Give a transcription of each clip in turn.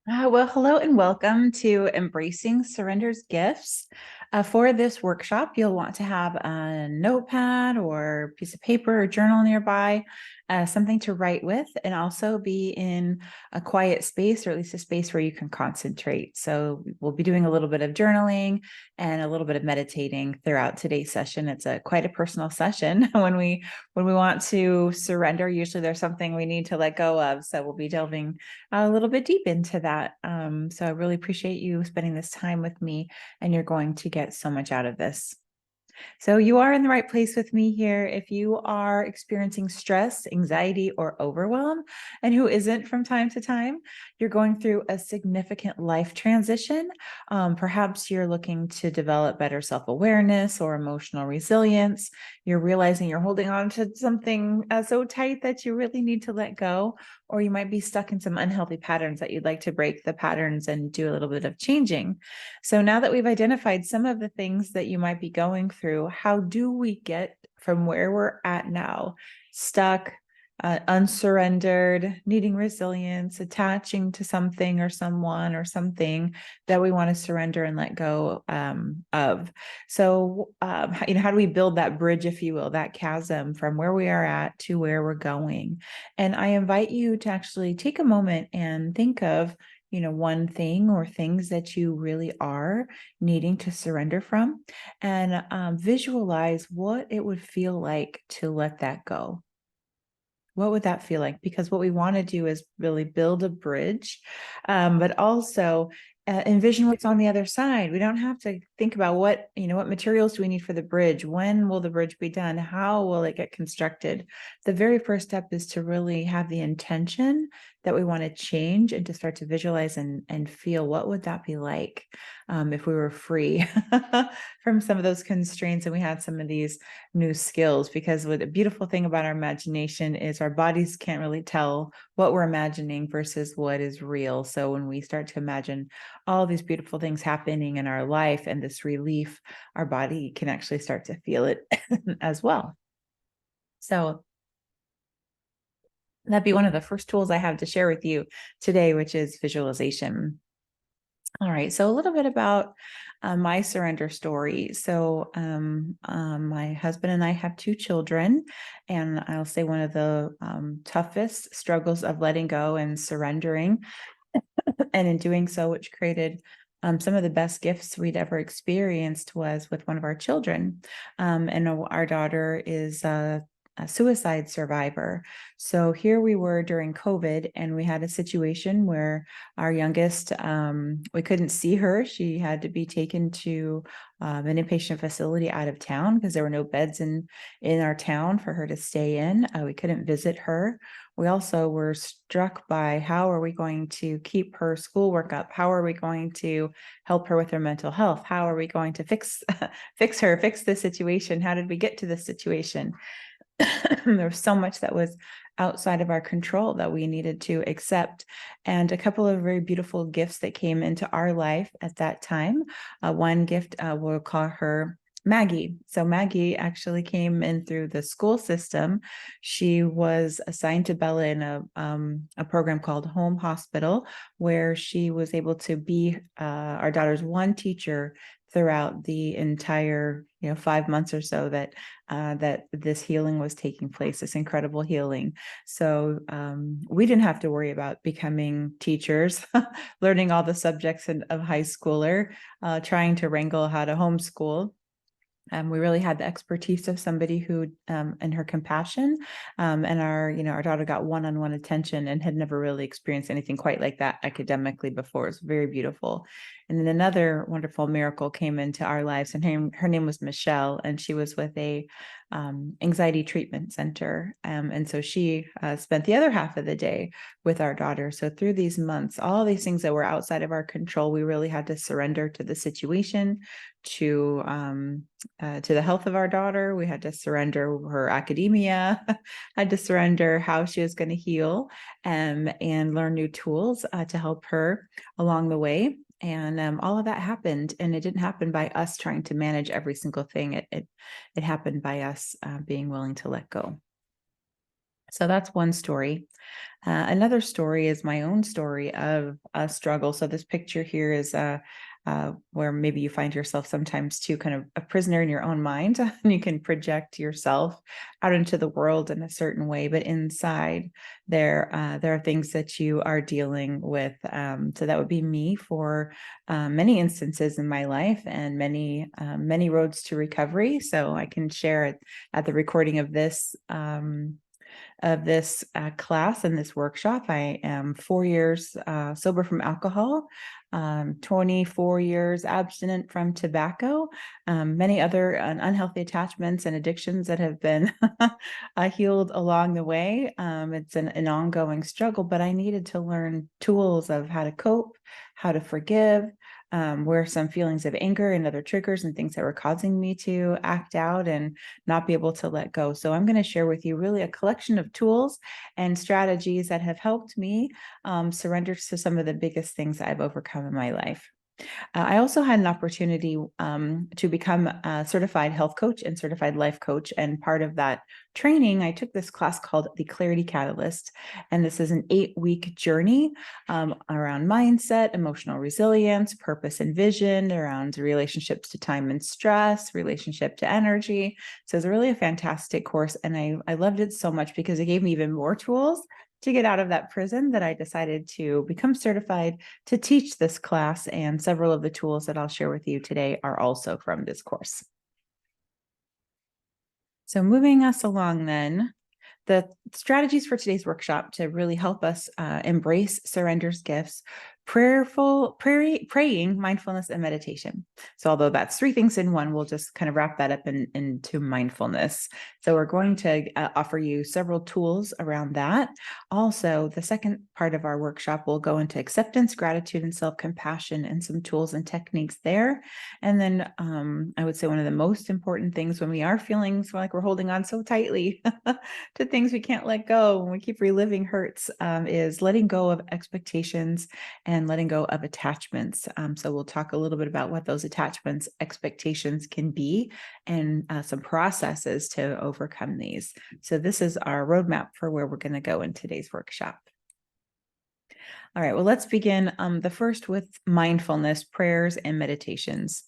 Well, hello and welcome to Embracing Surrender's Gifts. For this workshop, you'll want to have a notepad or piece of paper or journal nearby, something to write with, and also be in a quiet space, or at least a space where you can concentrate. So we'll be doing a little bit of journaling and a little bit of meditating throughout today's session. It's quite a personal session. When we want to surrender, usually there's something we need to let go of. So we'll be delving a little bit deep into that. So I really appreciate you spending this time with me, and you're going to get so much out of this. So you are in the right place with me here. If you are experiencing stress, anxiety, or overwhelm, and who isn't from time to time, you're going through a significant life transition. Perhaps you're looking to develop better self-awareness or emotional resilience. You're realizing you're holding on to something so tight that you really need to let go, or you might be stuck in some unhealthy patterns that you'd like to break the patterns and do a little bit of changing. So now that we've identified some of the things that you might be going through, how do we get from where we're at now, stuck, unsurrendered, needing resilience, attaching to something or someone or something that we want to surrender and let go of? So, how do we build that bridge, if you will, that chasm from where we are at to where we're going? And I invite you to actually take a moment and think of one thing or things that you really are needing to surrender from, and visualize what it would feel like to let that go. What would that feel like? Because what we want to do is really build a bridge, but also envision what's on the other side. We don't have to think about what materials do we need for the bridge? When will the bridge be done? How will it get constructed? The very first step is to really have the intention that we want to change, and to start to visualize and feel what would that be like if we were free from some of those constraints and we had some of these new skills. Because what the beautiful thing about our imagination is our bodies can't really tell what we're imagining versus what is real. So when we start to imagine all these beautiful things happening in our life and this relief, our body can actually start to feel it as well. So that'd be one of the first tools I have to share with you today, which is visualization. All right, so a little bit about my surrender story. So, my husband and I have two children, and I'll say one of the toughest struggles of letting go and surrendering, and in doing so, which created some of the best gifts we'd ever experienced, was with one of our children. And our daughter is a suicide survivor. So here we were during COVID, and we had a situation where our youngest, we couldn't see her. She had to be taken to an inpatient facility out of town because there were no beds in our town for her to stay in. We couldn't visit her. We also were struck by, how are we going to keep her schoolwork up? How are we going to help her with her mental health? How are we going to fix the situation? How did we get to this situation? There was so much that was outside of our control that we needed to accept. And a couple of very beautiful gifts that came into our life at that time. One gift, we'll call her Maggie. So Maggie actually came in through the school system. She was assigned to Bella in a program called Home Hospital, where she was able to be our daughter's one teacher throughout the entire 5 months or so that this healing was taking place, this incredible healing. So we didn't have to worry about becoming teachers, learning all the subjects of high schooler, trying to wrangle how to homeschool. We really had the expertise of somebody who, and her compassion, and our daughter got one-on-one attention and had never really experienced anything quite like that academically before. It was very beautiful. And then another wonderful miracle came into our lives, and her name was Michelle, and she was with a anxiety treatment center. And so she spent the other half of the day with our daughter. So through these months, all these things that were outside of our control, we really had to surrender to the situation, to the health of our daughter. We had to surrender her academia, had to surrender how she was going to heal, and learn new tools to help her along the way. And all of that happened, and it didn't happen by us trying to manage every single thing. It happened by us being willing to let go. So that's one story. Another story is my own story of a struggle. So this picture here is where maybe you find yourself sometimes too kind of a prisoner in your own mind, and you can project yourself out into the world in a certain way, but inside there are things that you are dealing with. So that would be me for many instances in my life, and many roads to recovery. So I can share at the recording of this class and this workshop. I am 4 years sober from alcohol, 24 years abstinent from tobacco, many other unhealthy attachments and addictions that have been healed along the way. It's an ongoing struggle, but I needed to learn tools of how to cope, how to forgive, where some feelings of anger and other triggers and things that were causing me to act out and not be able to let go. So I'm going to share with you really a collection of tools and strategies that have helped me surrender to some of the biggest things I've overcome in my life. I also had an opportunity to become a certified health coach and certified life coach. And part of that training, I took this class called the Clarity Catalyst. And this is an 8-week journey around mindset, emotional resilience, purpose and vision, around relationships to time and stress, relationship to energy. So it's really a fantastic course. And I loved it so much because it gave me even more tools to get out of that prison, that I decided to become certified to teach this class, and several of the tools that I'll share with you today are also from this course. So moving us along then, the strategies for today's workshop to really help us embrace surrender's gifts: praying, mindfulness, and meditation. So although that's 3 things in one, we'll just kind of wrap that up into mindfulness. So we're going to offer you several tools around that. Also, the second part of our workshop will go into acceptance, gratitude, and self-compassion, and some tools and techniques there. And then I would say one of the most important things when we are feeling like we're holding on so tightly to things we can't let go when we keep reliving hurts, is letting go of expectations and letting go of attachments. So we'll talk a little bit about what those attachments, expectations can be, and some processes to overcome these. So this is our roadmap for where we're going to go in today's workshop. All right, well, let's begin the first with mindfulness, prayers, and meditations.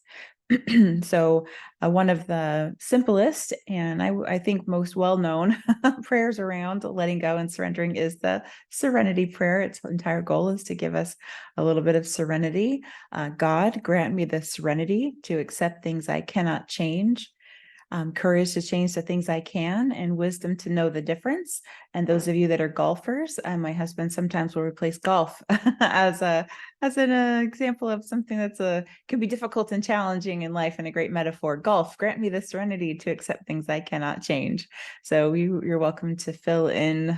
So one of the simplest and I think most well-known prayers around letting go and surrendering is the serenity prayer. Its entire goal is to give us a little bit of serenity. God, grant me the serenity to accept things I cannot change, courage to change the things I can, and wisdom to know the difference. And those of you that are golfers, my husband sometimes will replace golf as an example of something that's could be difficult and challenging in life, and a great metaphor. Golf, grant me the serenity to accept things I cannot change. So you're welcome to fill in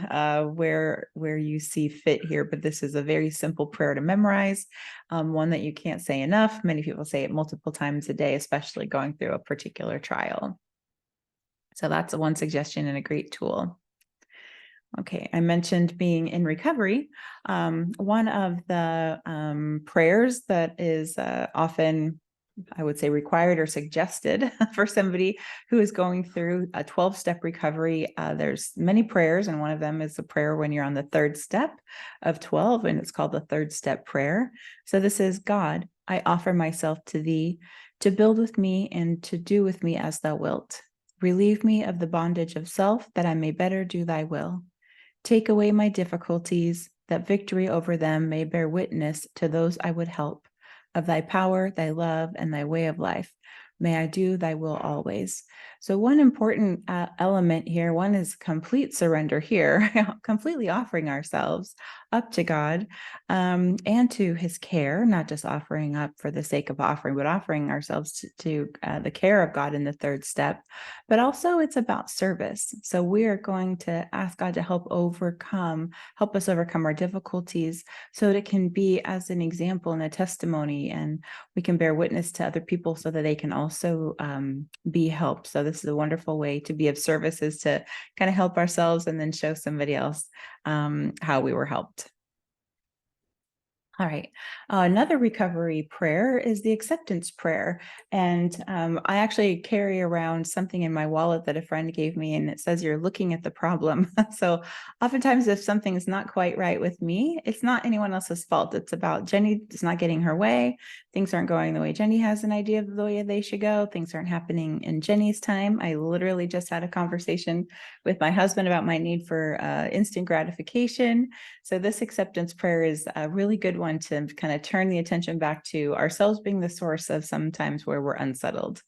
where you see fit here, but this is a very simple prayer to memorize, one that you can't say enough. Many people say it multiple times a day, especially going through a particular trial. So that's one suggestion and a great tool. Okay, I mentioned being in recovery. One of the prayers that is often, I would say, required or suggested for somebody who is going through a 12-step recovery. There's many prayers, and one of them is a prayer when you're on the 3rd step of 12, and it's called the 3rd step prayer. So this is: God, I offer myself to thee, to build with me and to do with me as thou wilt. Relieve me of the bondage of self, that I may better do thy will. Take away my difficulties, that victory over them may bear witness to those I would help, of thy power, thy love, and thy way of life. May I do thy will always. So one important element here, one is complete surrender here, completely offering ourselves up to God, and to his care, not just offering up for the sake of offering, but offering ourselves to the care of God in the 3rd step. But also it's about service. So we are going to ask God to help us overcome our difficulties, so that it can be as an example and a testimony, and we can bear witness to other people so that they can also be helped. So this is a wonderful way to be of service, is to kind of help ourselves and then show somebody else how we were helped. All right. Another recovery prayer is the acceptance prayer. And I actually carry around something in my wallet that a friend gave me, and it says, "You're looking at the problem." So oftentimes, if something is not quite right with me, it's not anyone else's fault. It's about Jenny is not getting her way. Things aren't going the way Jenny has an idea of the way they should go. Things aren't happening in Jenny's time. I literally just had a conversation with my husband about my need for instant gratification. So this acceptance prayer is a really good one to kind of turn the attention back to ourselves being the source of sometimes where we're unsettled.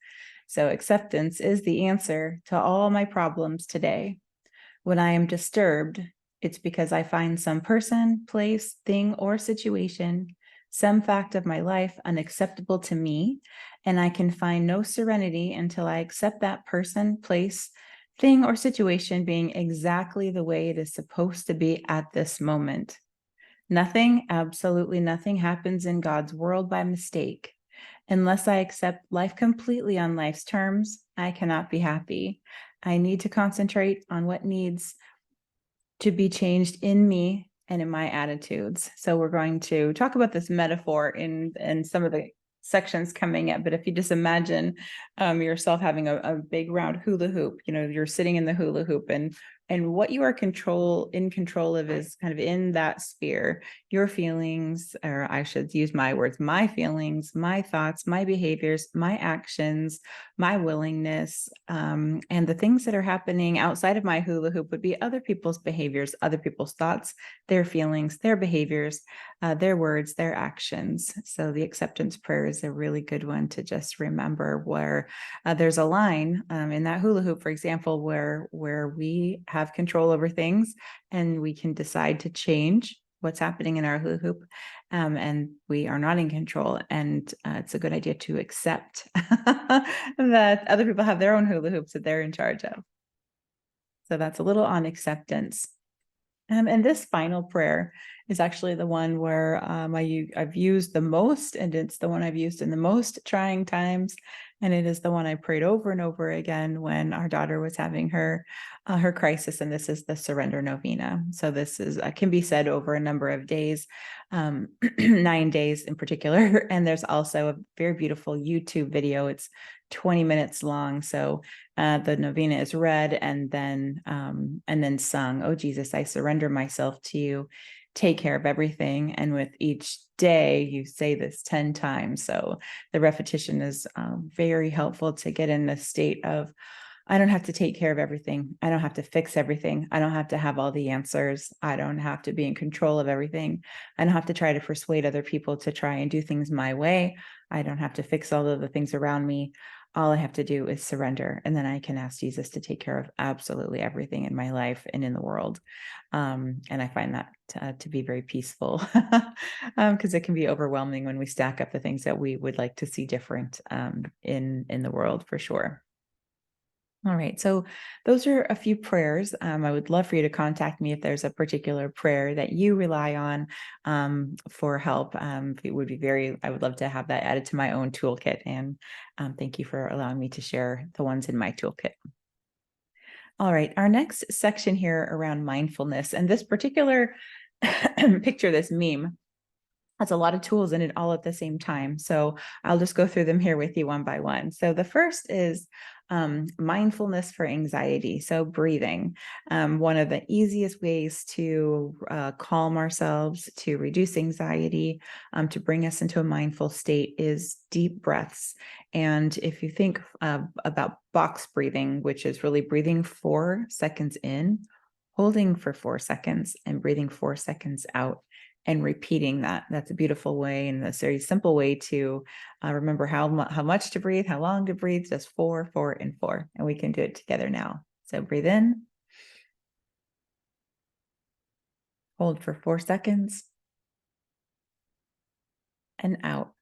So acceptance is the answer to all my problems today. When I am disturbed, it's because I find some person, place, thing, or situation, some fact of my life unacceptable to me, and I can find no serenity until I accept that person, place, thing, or situation being exactly the way it is supposed to be at this moment. Nothing, absolutely nothing happens in God's world by mistake. Unless I accept life completely on life's terms, I cannot be happy. I need to concentrate on what needs to be changed in me and in my attitudes. So we're going to talk about this metaphor in some of the sections coming up. But if you just imagine yourself having a big round hula hoop, you're sitting in the hula hoop, and what you are in control of is kind of in that sphere, your feelings, or I should use my words, my feelings, my thoughts, my behaviors, my actions, my willingness, and the things that are happening outside of my hula hoop would be other people's behaviors, other people's thoughts, their feelings, their behaviors, their words, their actions. So the acceptance prayer is a really good one to just remember, where there's a line in that hula hoop, for example, where we have control over things and we can decide to change what's happening in our hula hoop, and we are not in control. And it's a good idea to accept that other people have their own hula hoops that they're in charge of. So that's a little on acceptance. And this final prayer is actually the one where I've used the most, and it's the one I've used in the most trying times. And it is the one I prayed over and over again when our daughter was having her crisis. And this is the Surrender Novena. So this is can be said over a number of days, 9 days in particular. And there's also a very beautiful YouTube video. It's 20 minutes long. So the novena is read and then sung. "Oh Jesus, I surrender myself to you. Take care of everything." And with each day, you say this 10 times. So the repetition is very helpful to get in the state of, I don't have to take care of everything. I don't have to fix everything. I don't have to have all the answers. I don't have to be in control of everything. I don't have to try to persuade other people to try and do things my way. I don't have to fix all of the things around me. All I have to do is surrender. And then I can ask Jesus to take care of absolutely everything in my life and in the world. And I find that to be very peaceful, because it can be overwhelming when we stack up the things that we would like to see different in the world, for sure. All right. So those are a few prayers. I would love for you to contact me if there's a particular prayer that you rely on for help. It would be I would love to have that added to my own toolkit. And thank you for allowing me to share the ones in my toolkit. All right. Our next section here around mindfulness, and this particular picture, this meme, has a lot of tools in it all at the same time. So I'll just go through them here with you one by one. So the first is mindfulness for anxiety. So breathing. One of the easiest ways to calm ourselves, to reduce anxiety, to bring us into a mindful state is deep breaths. And if you think about box breathing, which is really breathing 4 seconds in, holding for 4 seconds, and breathing 4 seconds out, and repeating that. That's a beautiful way, and a very simple way to remember how much to breathe, how long to breathe, just 4, 4, and 4. And we can do it together now. So breathe in, hold for 4 seconds, and out.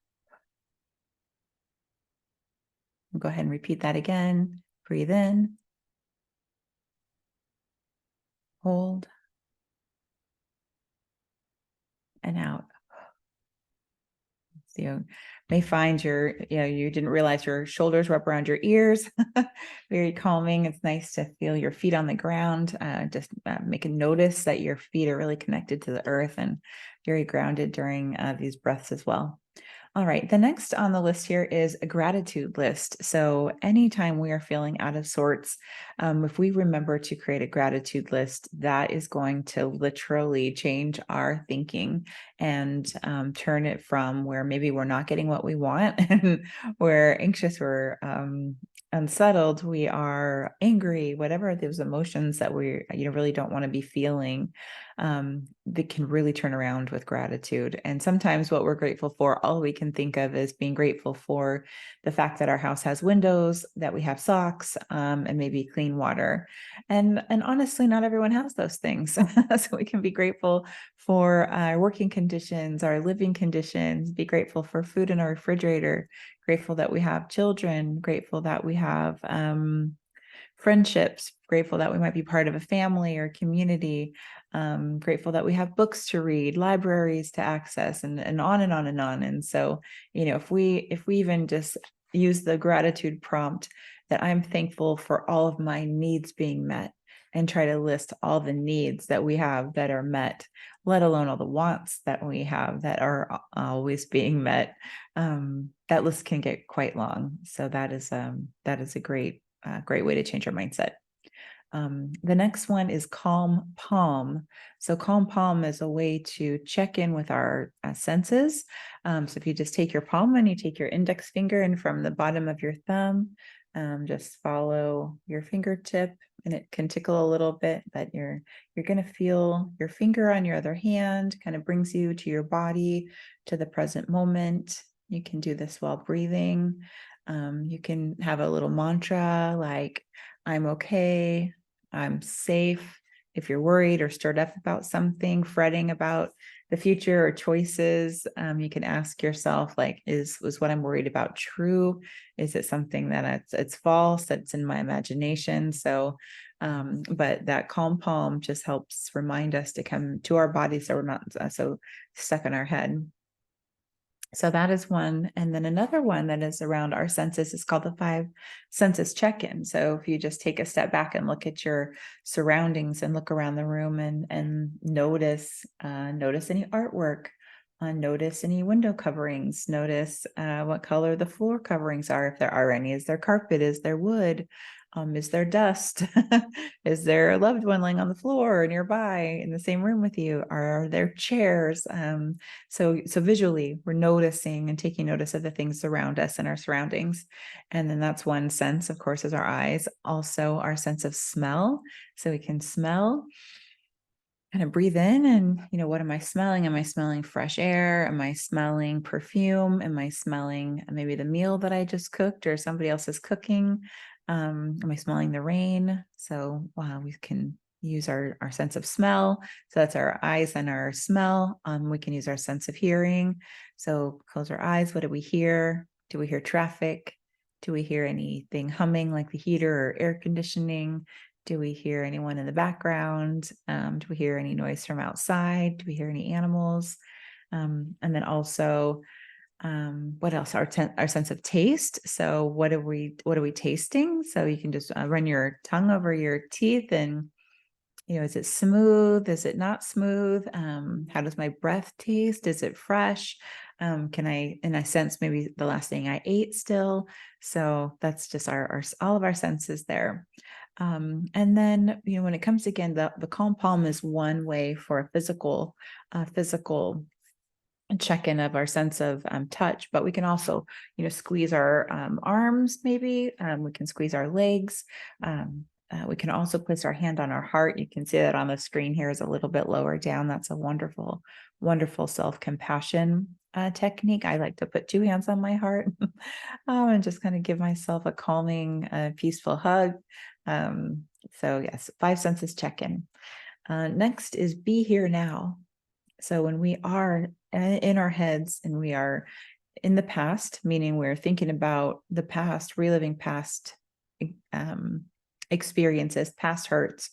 Go ahead and repeat that again. Breathe in, hold, and out. you may find you didn't realize your shoulders were up around your ears. Very calming. It's nice to feel your feet on the ground. Just make a notice that your feet are really connected to the earth and very grounded during these breaths as well. All right, the next on the list here is a gratitude list. So anytime we are feeling out of sorts, if we remember to create a gratitude list, that is going to literally change our thinking and turn it from where maybe we're not getting what we want and we're anxious, we're unsettled, we are angry, whatever those emotions that we really don't want to be feeling, that can really turn around with gratitude. And sometimes what we're grateful for, all we can think of is being grateful for the fact that our house has windows, that we have socks, and maybe clean water. And honestly, not everyone has those things. So we can be grateful for our working conditions, our living conditions, be grateful for food in our refrigerator, grateful that we have children, grateful that we have friendships, grateful that we might be part of a family or community, grateful that we have books to read, libraries to access, and on and on and on. And so, if we even just use the gratitude prompt that I'm thankful for all of my needs being met, and try to list all the needs that we have that are met, let alone all the wants that we have that are always being met, that list can get quite long. So that is a great way to change our mindset. The next one is Calm Palm. So Calm Palm is a way to check in with our senses. So if you just take your palm and you take your index finger, and from the bottom of your thumb, just follow your fingertip, and it can tickle a little bit, but you're going to feel your finger on your other hand kind of brings you to your body, to the present moment. You can do this while breathing. You can have a little mantra like, I'm okay, I'm safe. If you're worried or stirred up about something, fretting about the future or choices, you can ask yourself, like, was what I'm worried about true? Is it something that it's false, that's in my imagination? So, but that calm palm just helps remind us to come to our body so we're not so stuck in our head. So that is one. And then another one that is around our senses is called the 5 senses check-in. So if you just take a step back and look at your surroundings and look around the room and notice any artwork, notice any window coverings, notice what color the floor coverings are, if there are any. Is there carpet? Is there wood? Is there dust? Is there a loved one laying on the floor nearby in the same room with you? Are there chairs? So visually, we're noticing and taking notice of the things around us and our surroundings. And then that's one sense, of course, is our eyes. Also, our sense of smell. So we can smell, kind of breathe in, and what am I smelling? Am I smelling fresh air? Am I smelling perfume? Am I smelling maybe the meal that I just cooked or somebody else is cooking? Am I smelling the rain? So we can use our sense of smell. So that's our eyes and our smell. We can use our sense of hearing. So close our eyes. What do we hear? Do we hear traffic? Do we hear anything humming like the heater or air conditioning? Do we hear anyone in the background? Do we hear any noise from outside? Do we hear any animals? And then also, what else? Our sense of taste. So what are we tasting? So you can just run your tongue over your teeth, and is it smooth? Is it not smooth? How does my breath taste? Is it fresh? Can I sense maybe the last thing I ate still? So that's just our all of our senses there. And then, when it comes again, the calm palm is one way for a physical check-in of our sense of touch, but we can also, squeeze our arms, maybe. We can squeeze our legs. We can also place our hand on our heart. You can see that on the screen here is a little bit lower down. That's a wonderful, wonderful self-compassion technique. I like to put 2 hands on my heart and just kind of give myself a calming, peaceful hug. So yes, 5 senses check-in. Next is be here now. So when we are in our heads and we are in the past, meaning we're thinking about the past, reliving past experiences, past hurts,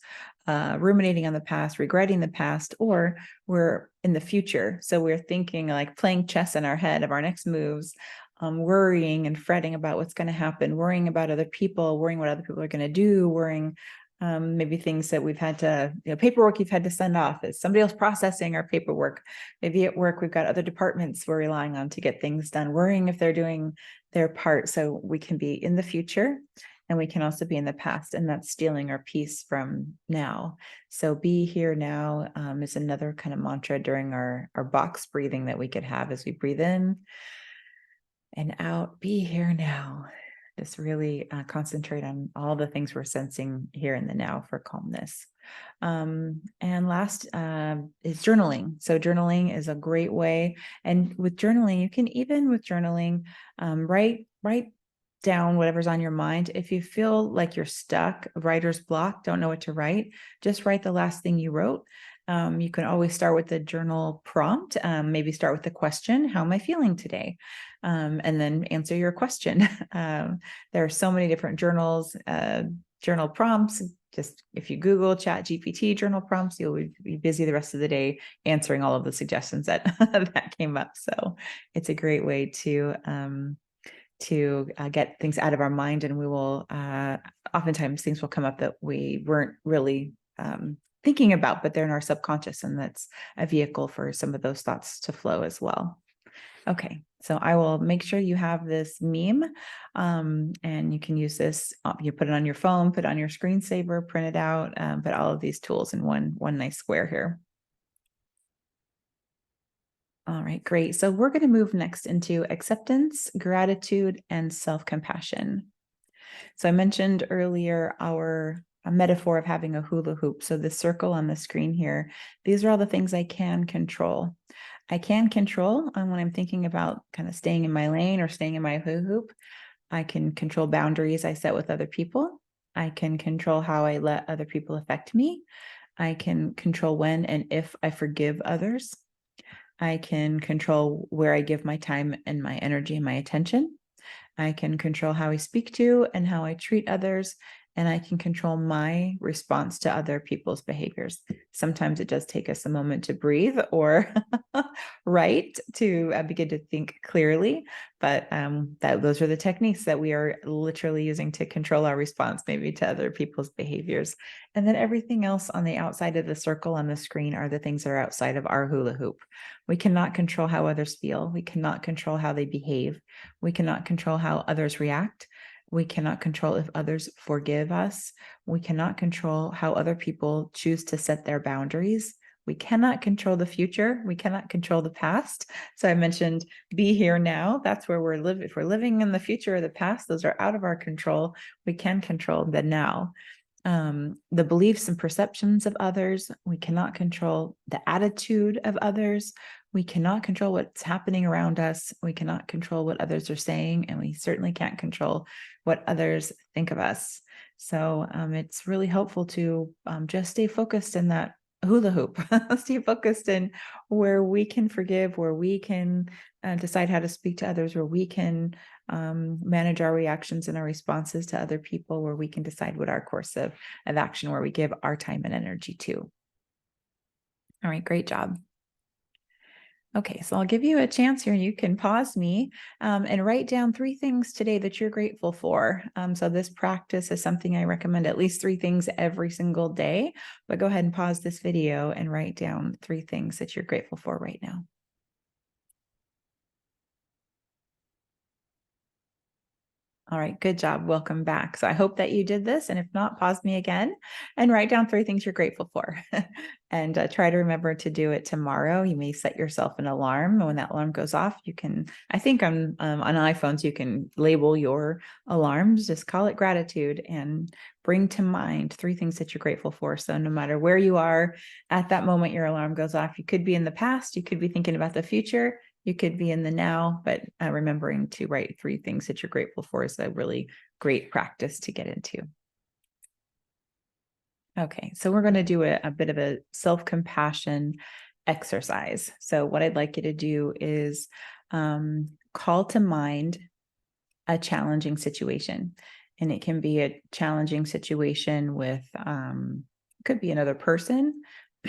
ruminating on the past, regretting the past, or we're in the future. So we're thinking like playing chess in our head of our next moves, worrying and fretting about what's going to happen, worrying about other people, worrying what other people are going to do, worrying maybe things that we've had to, paperwork you've had to send off. Is somebody else processing our paperwork? Maybe at work, we've got other departments we're relying on to get things done, worrying if they're doing their part. So we can be in the future and we can also be in the past, and that's stealing our peace from now. So be here now is another kind of mantra during our box breathing that we could have as we breathe in and out. Be here now. Just really concentrate on all the things we're sensing here in the now for calmness. And last is journaling. So journaling is a great way. And with journaling, you can even with journaling, write down whatever's on your mind. If you feel like you're stuck, writer's block, don't know what to write, just write the last thing you wrote. You can always start with the journal prompt. Maybe start with the question, how am I feeling today? And then answer your question. There are so many different journals, journal prompts. Just if you Google ChatGPT journal prompts, you'll be busy the rest of the day answering all of the suggestions that that came up. So it's a great way to get things out of our mind, and we will oftentimes things will come up that we weren't really thinking about, but they're in our subconscious, and that's a vehicle for some of those thoughts to flow as well. Okay, so I will make sure you have this meme, and you can use this. You put it on your phone, put it on your screensaver, print it out, put all of these tools in one nice square here. All right, great. So we're going to move next into acceptance, gratitude, and self-compassion. So I mentioned earlier our metaphor of having a hula hoop. So the circle on the screen here, these are all the things I can control. I can control when I'm thinking about kind of staying in my lane or staying in my hula hoop. I can control boundaries I set with other people. I can control how I let other people affect me. I can control when and if I forgive others. I can control where I give my time and my energy and my attention. I can control how I speak to and how I treat others. And I can control my response to other people's behaviors. Sometimes it does take us a moment to breathe or write to begin to think clearly. But those are the techniques that we are literally using to control our response, maybe to other people's behaviors. And then everything else on the outside of the circle on the screen are the things that are outside of our hula hoop. We cannot control how others feel. We cannot control how they behave. We cannot control how others react. We cannot control if others forgive us. We cannot control how other people choose to set their boundaries. We cannot control the future. We cannot control the past. So I mentioned be here now. That's where we're living. If we're living in the future or the past, those are out of our control. We can control the now. The beliefs and perceptions of others. We cannot control the attitude of others. We cannot control what's happening around us. We cannot control what others are saying, and we certainly can't control what others think of us. So it's really helpful to just stay focused in that hula hoop, stay focused in where we can forgive, where we can decide how to speak to others, where we can manage our reactions and our responses to other people, where we can decide what our course of action, where we give our time and energy to. All right, great job. Okay, so I'll give you a chance here. You can pause me and write down 3 things today that you're grateful for. So this practice is something I recommend at least 3 things every single day, but go ahead and pause this video and write down 3 things that you're grateful for right now. All right, good job. Welcome back. So I hope that you did this. And if not, pause me again and write down 3 things you're grateful for. And try to remember to do it tomorrow. You may set yourself an alarm. When that alarm goes off, you can, I think on iPhones, you can label your alarms, just call it gratitude and bring to mind 3 things that you're grateful for. So no matter where you are at that moment, your alarm goes off. You could be in the past, you could be thinking about the future. You could be in the now, but remembering to write 3 things that you're grateful for is a really great practice to get into. Okay, so we're going to do a bit of a self-compassion exercise. So what I'd like you to do is call to mind a challenging situation. And it can be a challenging situation with It could be another person,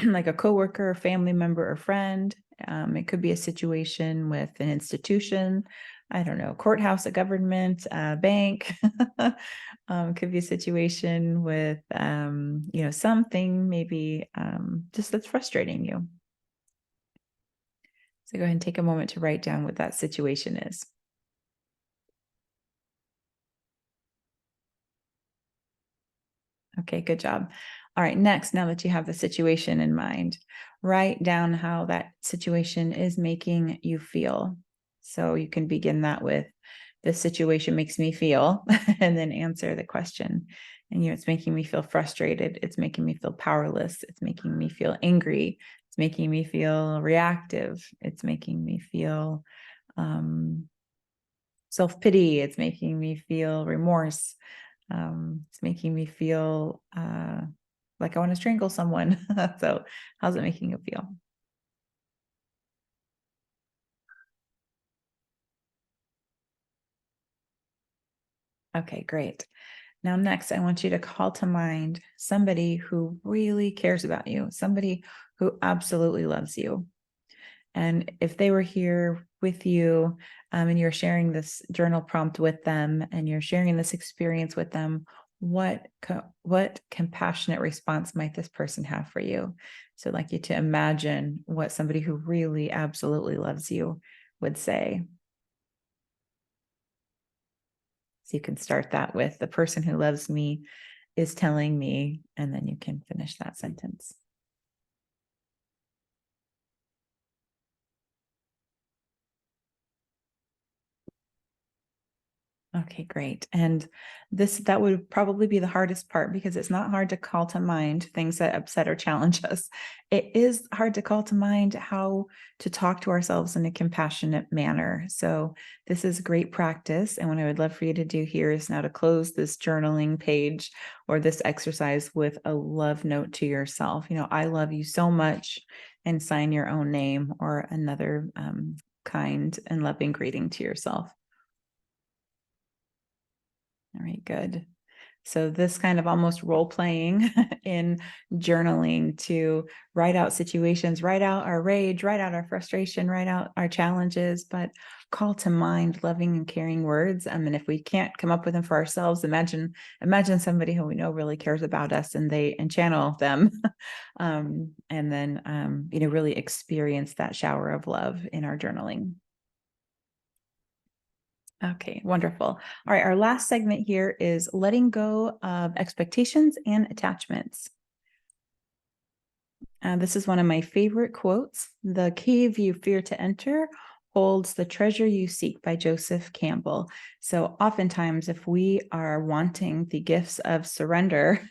like a coworker, a family member, or friend. It could be a situation with an institution. I don't know, courthouse, a government, a bank. It could be a situation with, something maybe just that's frustrating you. So go ahead and take a moment to write down what that situation is. Okay, good job. All right, next, now that you have the situation in mind, write down how that situation is making you feel. So you can begin that with, this situation makes me feel, and then answer the question. And it's making me feel frustrated. It's making me feel powerless. It's making me feel angry. It's making me feel reactive. It's making me feel self-pity. It's making me feel remorse. It's making me feel like I want to strangle someone. So how's it making you feel? Okay, great. Now, next, I want you to call to mind somebody who really cares about you, somebody who absolutely loves you. And if they were here with you, and you're sharing this journal prompt with them and you're sharing this experience with them, what compassionate response might this person have for you? So I'd like you to imagine what somebody who really absolutely loves you would say. So you can start that with, the person who loves me is telling me, and then you can finish that sentence. Okay, great. And that would probably be the hardest part, because it's not hard to call to mind things that upset or challenge us. It is hard to call to mind how to talk to ourselves in a compassionate manner. So this is great practice. And what I would love for you to do here is now to close this journaling page or this exercise with a love note to yourself. I love you so much, and sign your own name or another kind and loving greeting to yourself. All right, good. So this kind of almost role playing in journaling, to write out situations, write out our rage, write out our frustration, write out our challenges, but call to mind loving and caring words. I mean, if we can't come up with them for ourselves, imagine somebody who we know really cares about us, and channel them, and then really experience that shower of love in our journaling. Okay, wonderful. All right, our last segment here is letting go of expectations and attachments. This is one of my favorite quotes. "The cave you fear to enter holds the treasure you seek," by Joseph Campbell. So oftentimes, if we are wanting the gifts of surrender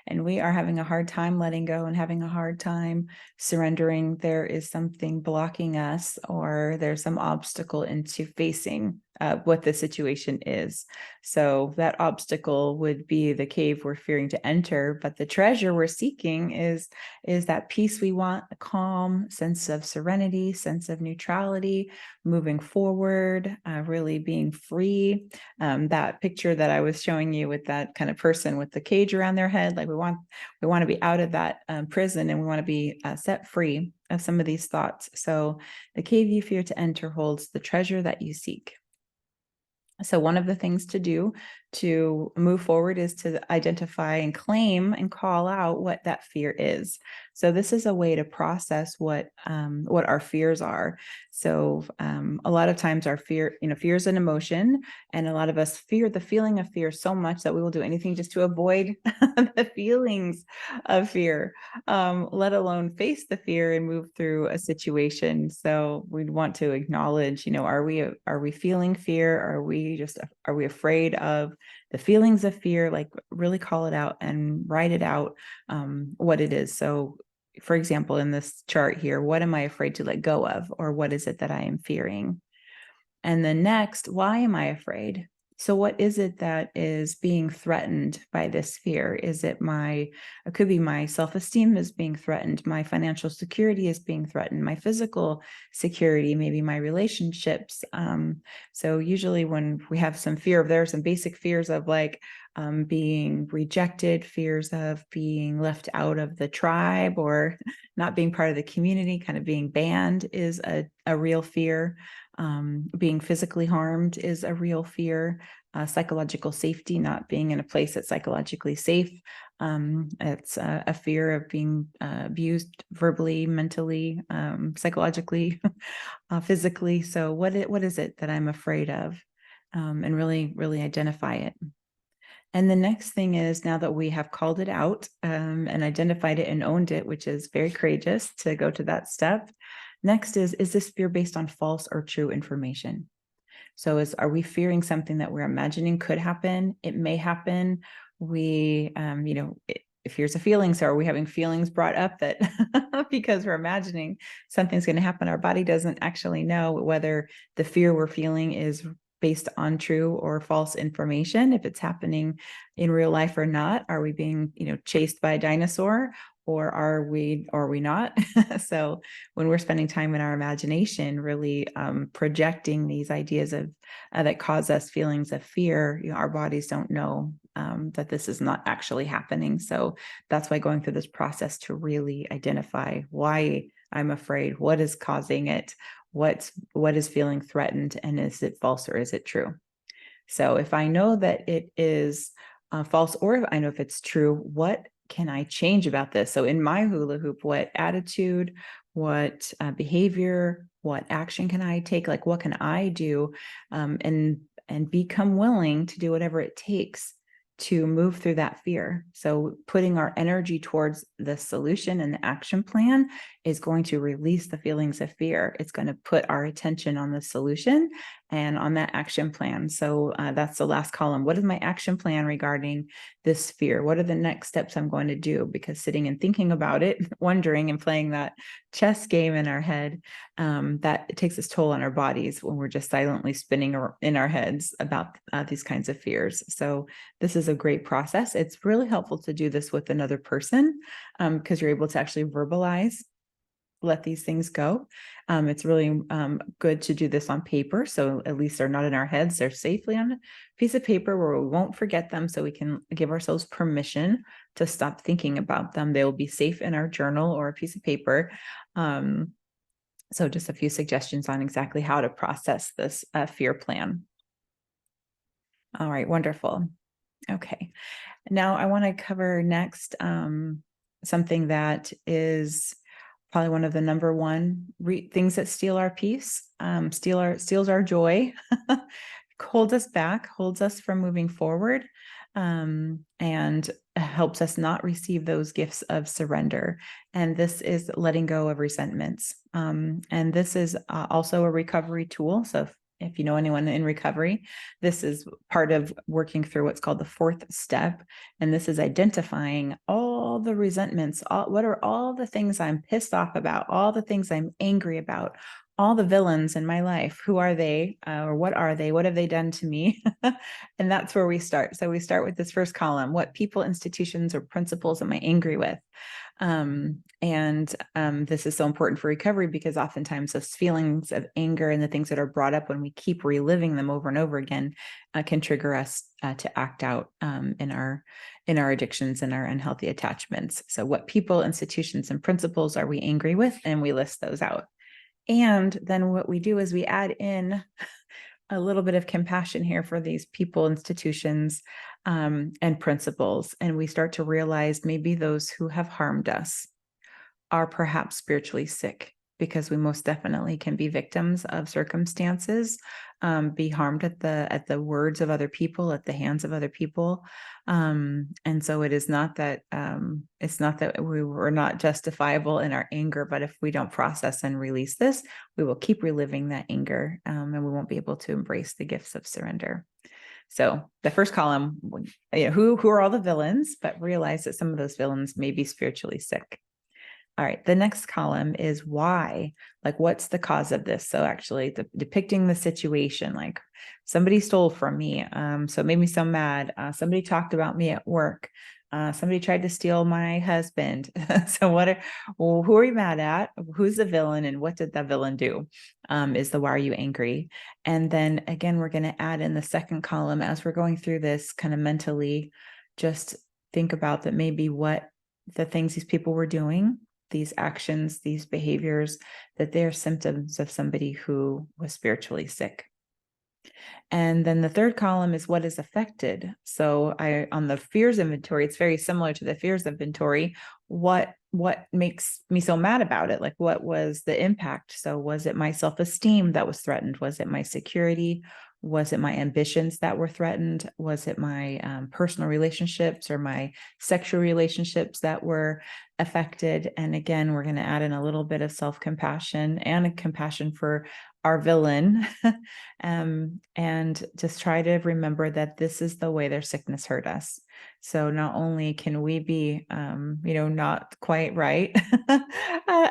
and we are having a hard time letting go and having a hard time surrendering, there is something blocking us, or there's some obstacle into facing what the situation is. So that obstacle would be the cave we're fearing to enter, but the treasure we're seeking is that peace we want, a calm sense of serenity, sense of neutrality, moving forward, really being free. That picture that I was showing you with that kind of person with the cage around their head, like we want to be out of that prison, and we want to be set free of some of these thoughts. So the cave you fear to enter holds the treasure that you seek. So one of the things to do to move forward is to identify and claim and call out what that fear is. So this is a way to process what our fears are. So a lot of times our fear is an emotion, and a lot of us fear the feeling of fear so much that we will do anything just to avoid the feelings of fear, let alone face the fear and move through a situation. So we'd want to acknowledge, are we feeling fear? Are we afraid of the feelings of fear? Like, really call it out and write it out, what it is. So for example, in this chart here, what am I afraid to let go of? Or what is it that I am fearing? And then next, why am I afraid? So what is it that is being threatened by this fear? It could be my self-esteem is being threatened, my financial security is being threatened, my physical security, maybe my relationships. So usually when we have some fear, there are some basic fears of, like, being rejected, fears of being left out of the tribe or not being part of the community, kind of being banned is a real fear. Being physically harmed is a real fear. Psychological safety, not being in a place that's psychologically safe. It's a fear of being abused verbally, mentally, psychologically, physically. So what is it that I'm afraid of? And really, really identify it. And the next thing is, now that we have called it out and identified it and owned it, which is very courageous to go to that step. Next is this fear based on false or true information? So are we fearing something that we're imagining could happen? It may happen. We, fear's a feeling. So are we having feelings brought up that because we're imagining something's going to happen, our body doesn't actually know whether the fear we're feeling is based on true or false information, if it's happening in real life or not. Are we being, chased by a dinosaur, or are we not? So when we're spending time in our imagination, really projecting these ideas of that cause us feelings of fear, our bodies don't know that this is not actually happening. So that's why going through this process to really identify why I'm afraid, what is causing it, what is feeling threatened, and is it false or is it true? So if I know that it is false, or if I know if it's true, what can I change about this? So in my hula hoop, what attitude, what behavior, what action can I take? Like, what can I do, and become willing to do whatever it takes to move through that fear. So putting our energy towards the solution and the action plan is going to release the feelings of fear. It's going to put our attention on the solution and on that action plan. So that's the last column. What is my action plan regarding this fear? What are the next steps I'm going to do? Because sitting and thinking about it, wondering and playing that chess game in our head, that it takes its toll on our bodies when we're just silently spinning in our heads about these kinds of fears. So this is a great process. It's really helpful to do this with another person because you're able to actually verbalize, let these things go. It's really good to do this on paper. So at least they're not in our heads. They're safely on a piece of paper where we won't forget them. So we can give ourselves permission to stop thinking about them. They will be safe in our journal or a piece of paper. So just a few suggestions on exactly how to process this fear plan. All right, wonderful. Okay. Now I want to cover next something that is probably one of the number one things that steal our peace, steals our joy, holds us back, holds us from moving forward, and helps us not receive those gifts of surrender. And this is letting go of resentments. And this is also a recovery tool. So if you know anyone in recovery, this is part of working through what's called the fourth step. And this is identifying all the resentments, what are all the things I'm pissed off about, all the things I'm angry about, all the villains in my life. Who are they, or what are they? What have they done to me? And that's where we start. So we start with this first column. What people, institutions, or principles am I angry with? This is so important for recovery because oftentimes those feelings of anger and the things that are brought up when we keep reliving them over and over again can trigger us to act out in our addictions and our unhealthy attachments. So what people, institutions, and principles are we angry with? And we list those out. And then what we do is we add in a little bit of compassion here for these people, institutions, and principles. And we start to realize maybe those who have harmed us are perhaps spiritually sick, because we most definitely can be victims of circumstances, be harmed at the words of other people, at the hands of other people. And so it is not that it's not that we were not justifiable in our anger, but if we don't process and release this, we will keep reliving that anger, and we won't be able to embrace the gifts of surrender. So the first column, who are all the villains, but realize that some of those villains may be spiritually sick. All right, the next column is why, like what's the cause of this? So actually depicting the situation, like somebody stole from me, so it made me so mad. Somebody talked about me at work. Somebody tried to steal my husband. So well, who are you mad at? Who's the villain, and what did that villain do? Is the why are you angry? And then again, we're going to add in the second column as we're going through this kind of mentally, just think about that maybe what the things these people were doing, these actions, these behaviors, that they're symptoms of somebody who was spiritually sick. And then the third column is what is affected. So on the fears inventory, it's very similar to the fears inventory. What makes me so mad about it? Like, what was the impact? So was it my self-esteem that was threatened? Was it my security? Was it my ambitions that were threatened? Was it my personal relationships or my sexual relationships that were affected? And again, we're going to add in a little bit of self-compassion and a compassion for our villain. And just try to remember that this is the way their sickness hurt us. So not only can we be, not quite right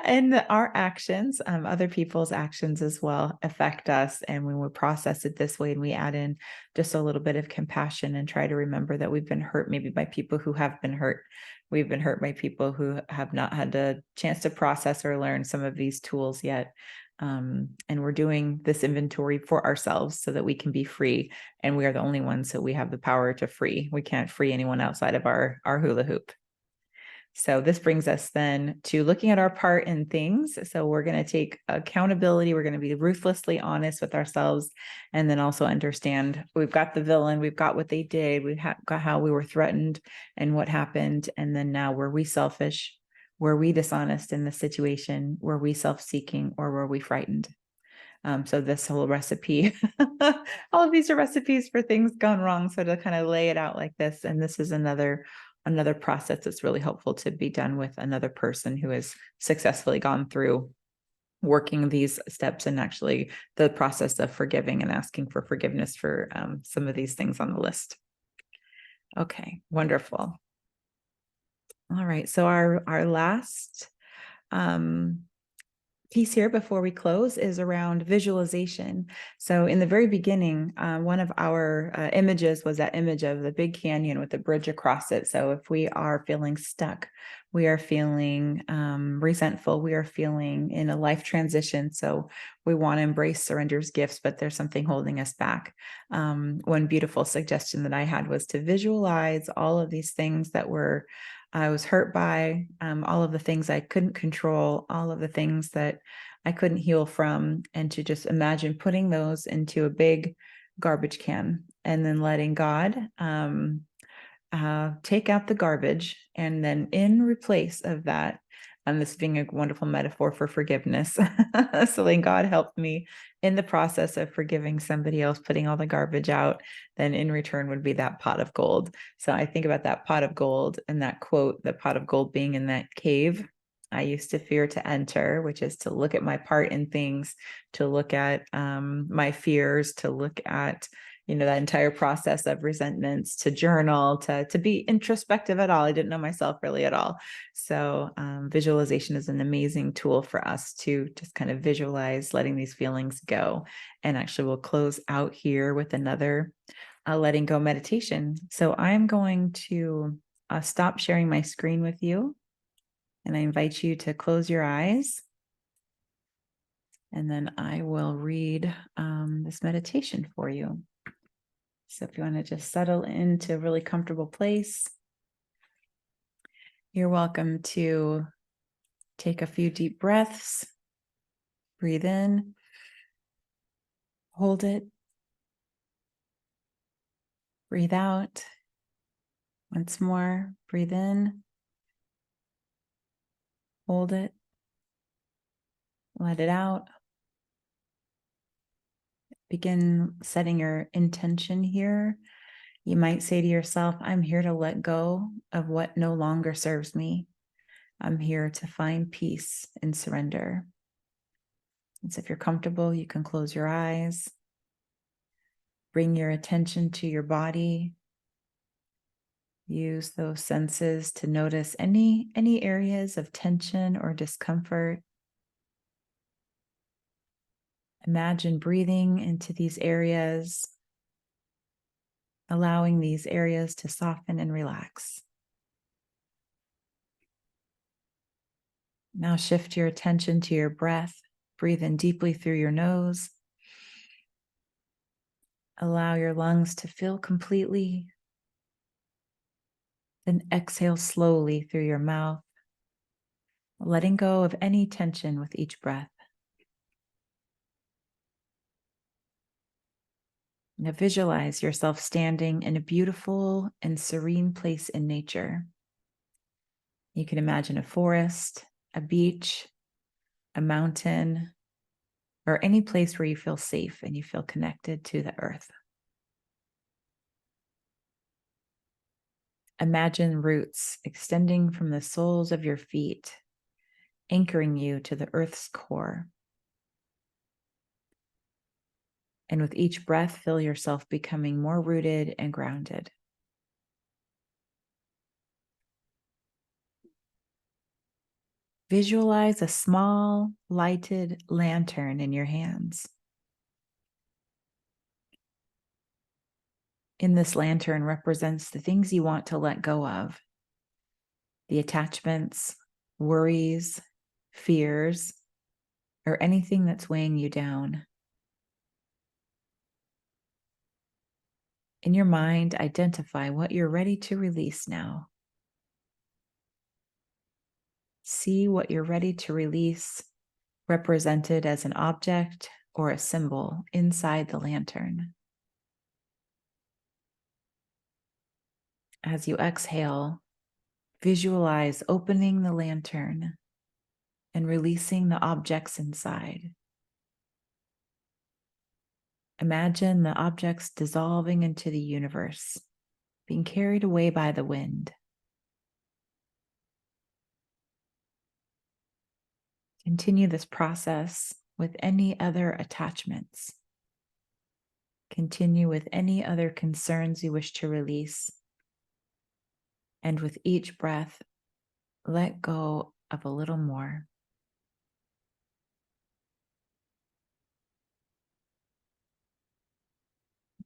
in our actions, other people's actions as well affect us. And when we process it this way and we add in just a little bit of compassion and try to remember that we've been hurt maybe by people who have been hurt. We've been hurt by people who have not had a chance to process or learn some of these tools yet. And we're doing this inventory for ourselves so that we can be free. And we are the only ones that we have the power to free. We can't free anyone outside of our hula hoop. So this brings us then to looking at our part in things. So we're going to take accountability. We're going to be ruthlessly honest with ourselves, and then also understand we've got the villain, we've got what they did, we've got how we were threatened and what happened. And then now, were we selfish? Were we dishonest in the situation? Were we self-seeking, or were we frightened? So this whole recipe, all of these are recipes for things gone wrong. So to kind of lay it out like this, and this is another process that's really helpful to be done with another person who has successfully gone through working these steps, and actually the process of forgiving and asking for forgiveness for some of these things on the list. Okay, wonderful. All right, so our last piece here before we close is around visualization. So in the very beginning, one of our images was that image of the big canyon with the bridge across it. So if we are feeling stuck, we are feeling resentful, we are feeling in a life transition, so we want to embrace surrender's gifts, but there's something holding us back. One beautiful suggestion that I had was to visualize all of these things that I was hurt by, all of the things I couldn't control, all of the things that I couldn't heal from, and to just imagine putting those into a big garbage can and then letting God take out the garbage, and then in replace of that, this being a wonderful metaphor for forgiveness. So then God helped me in the process of forgiving somebody else, putting all the garbage out, then in return would be that pot of gold. So I think about that pot of gold and that quote, the pot of gold being in that cave I used to fear to enter, which is to look at my part in things, to look at my fears, to look at that entire process of resentments, to journal, to be introspective at all. I didn't know myself really at all. So visualization is an amazing tool for us to just kind of visualize letting these feelings go. And actually we'll close out here with another letting go meditation. So I'm going to stop sharing my screen with you. And I invite you to close your eyes. And then I will read this meditation for you. So if you want to just settle into a really comfortable place, you're welcome to take a few deep breaths. Breathe in, hold it, breathe out. Once more, breathe in, hold it, let it out. Begin setting your intention here. You might say to yourself, I'm here to let go of what no longer serves me. I'm here to find peace and surrender. And so if you're comfortable, you can close your eyes. Bring your attention to your body. Use those senses to notice any areas of tension or discomfort. Imagine breathing into these areas, allowing these areas to soften and relax. Now shift your attention to your breath. Breathe in deeply through your nose. Allow your lungs to fill completely. Then exhale slowly through your mouth, letting go of any tension with each breath. Now visualize yourself standing in a beautiful and serene place in nature. You can imagine a forest, a beach, a mountain, or any place where you feel safe and you feel connected to the earth. Imagine roots extending from the soles of your feet, anchoring you to the earth's core. And with each breath, feel yourself becoming more rooted and grounded. Visualize a small, lighted lantern in your hands. In this lantern represents the things you want to let go of, the attachments, worries, fears, or anything that's weighing you down. In your mind, identify what you're ready to release now. See what you're ready to release represented as an object or a symbol inside the lantern. As you exhale, visualize opening the lantern and releasing the objects inside. Imagine the objects dissolving into the universe, being carried away by the wind. Continue this process with any other attachments. Continue with any other concerns you wish to release. And with each breath, let go of a little more.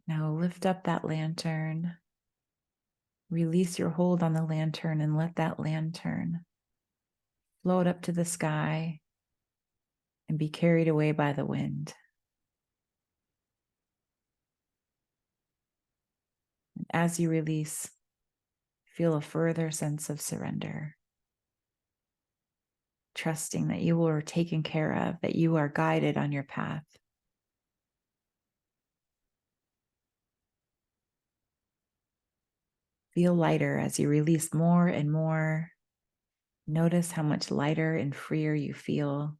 Now lift up that lantern. Release your hold on the lantern and let that lantern float up to the sky and be carried away by the wind. And as you release, feel a further sense of surrender. Trusting that you are taken care of, that you are guided on your path. Feel lighter as you release more and more. Notice how much lighter and freer you feel.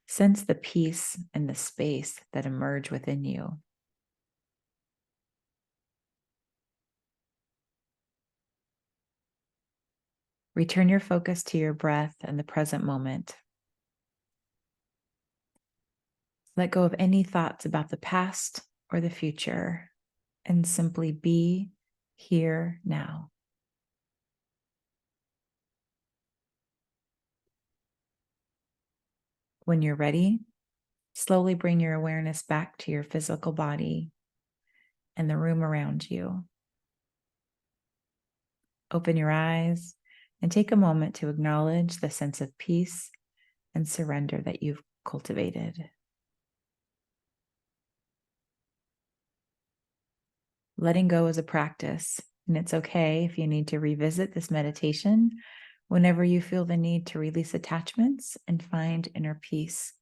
Sense the peace and the space that emerge within you. Return your focus to your breath and the present moment. Let go of any thoughts about the past or the future and simply be here now. When you're ready, slowly bring your awareness back to your physical body and the room around you. Open your eyes and take a moment to acknowledge the sense of peace and surrender that you've cultivated. Letting go is a practice, and it's okay if you need to revisit this meditation whenever you feel the need to release attachments and find inner peace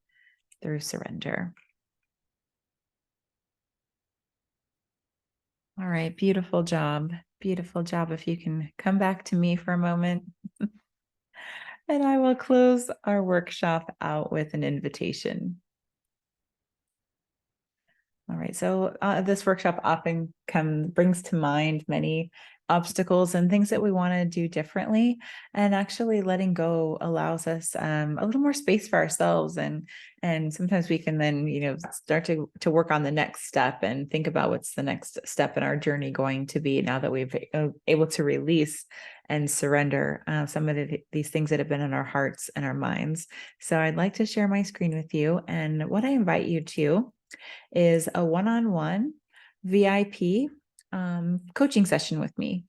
through surrender. All right, beautiful job. Beautiful job. If you can come back to me for a moment. And I will close our workshop out with an invitation. All right, so this workshop often brings to mind many obstacles and things that we want to do differently. And actually letting go allows us a little more space for ourselves. And sometimes we can then, start to work on the next step and think about what's the next step in our journey going to be now that we've able to release and surrender some of these things that have been in our hearts and our minds. So I'd like to share my screen with you. And what I invite you to is a one-on-one VIP coaching session with me.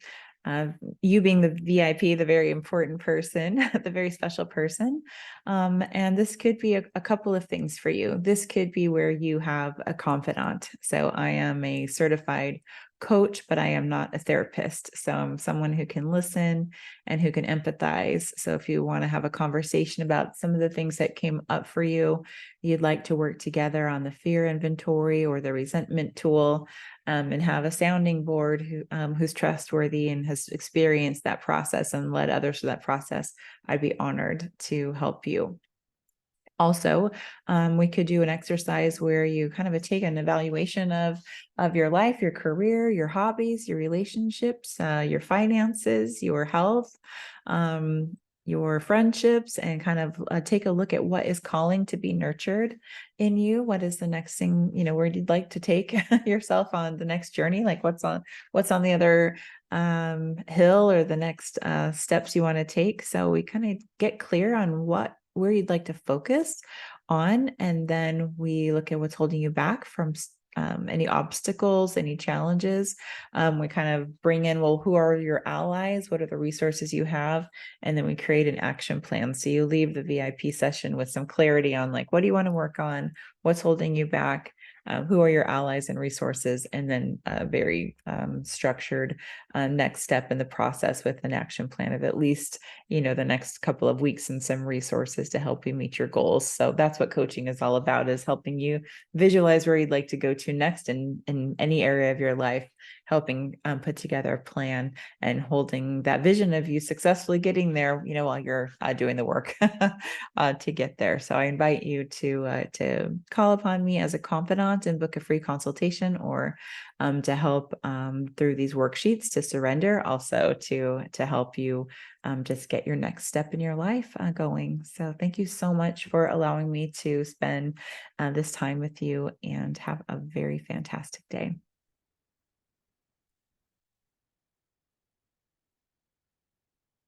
uh, you being the VIP, the very important person, the very special person. And this could be a couple of things for you. This could be where you have a confidant. So I am a certified coach, but I am not a therapist. So I'm someone who can listen and who can empathize. So if you want to have a conversation about some of the things that came up for you, you'd like to work together on the fear inventory or the resentment tool, and have a sounding board who's trustworthy and has experienced that process and led others through that process, I'd be honored to help you. Also, we could do an exercise where you kind of take an evaluation of your life, your career, your hobbies, your relationships, your finances, your health, um, your friendships, and kind of take a look at what is calling to be nurtured in you. What is the next thing, where you'd like to take yourself on the next journey? Like what's on the other hill, or the next steps you want to take. So we kind of get clear on where you'd like to focus on, and then we look at what's holding you back from any obstacles, any challenges. We kind of bring in, well, who are your allies? What are the resources you have? And then we create an action plan. So you leave the VIP session with some clarity on, like, what do you want to work on? What's holding you back? Who are your allies and resources? And then a very structured next step in the process with an action plan of at least, the next couple of weeks, and some resources to help you meet your goals. So that's what coaching is all about, is helping you visualize where you'd like to go to next in any area of your life, helping put together a plan and holding that vision of you successfully getting there, while you're doing the work to get there. So I invite you to call upon me as a confidant and book a free consultation, or to help through these worksheets to surrender, also to help you just get your next step in your life going. So thank you so much for allowing me to spend this time with you, and have a very fantastic day.